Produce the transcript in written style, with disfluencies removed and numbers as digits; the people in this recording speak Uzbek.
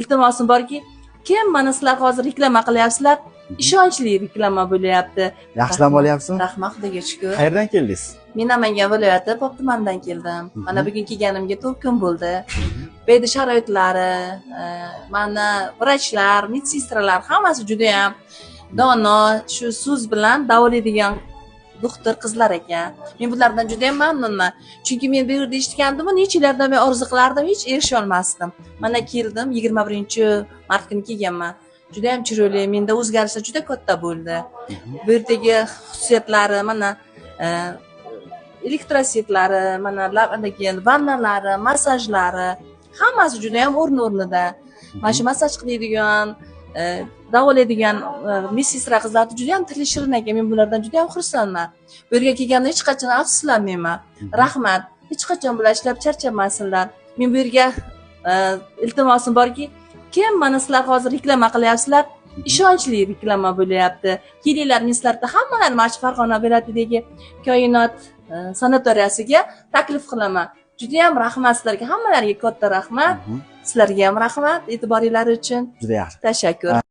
Iltimosim borki, kim mana sizlar hozir reklama qilyapsizlar, ishonchli reklama bo'lyapti. Yaxshilab olyapsizmi? Rahmat, xudoga shukur. Qayerdan keldingiz? Men Namangan viloyati Pop tumanidan keldim. Mana bugun kelganimga 4 kun bo'ldi. Bu yerda sharoitlari, mana vrachlar, medsestralar hammasi juda ham dono, shu so'z bilan davolaydigan doktor qizlar ekan. Men bulardan juda ham mamnunman. Chunki men bu yerda eshitgandim, necha yillardan men orzu qilardim, hech erisha olmasdim. Mana keldim, 21-mart kuni kelganman. Juda ham chiroyli, menda o'zgarishlar juda katta bo'ldi. Bu yerdagi xususiyatlari, mana elektrositlari, mana lavdagi vannalari, massajlari, hammasi juda ham o'rnida. Mana shu massaj qiladigan, davolaydigan medsinstra qizlarni juda ham tili shirin ekan. Men bulardan juda ham xursandman. Bu yerga kelganda hech qachon afsuslanmayman. Rahmat. Hech qachon bular ishlab charchamasizlar. Men bu yerga iltimosim borki, kim mana sizlar hozir reklama qilyapsizlar, ishonchli reklama bo'lyapti. Kelinglar, men sizlarga hammalarni mana shu Farg'ona viloyatidagi Koinot sanatoriyasiga taklif qilaman. Juda ham rahmat sizlarga, hammalariga katta rahmat. Sizlarga ham rahmat e'tiboringiz uchun. Juda yaxshi. Tashakkur.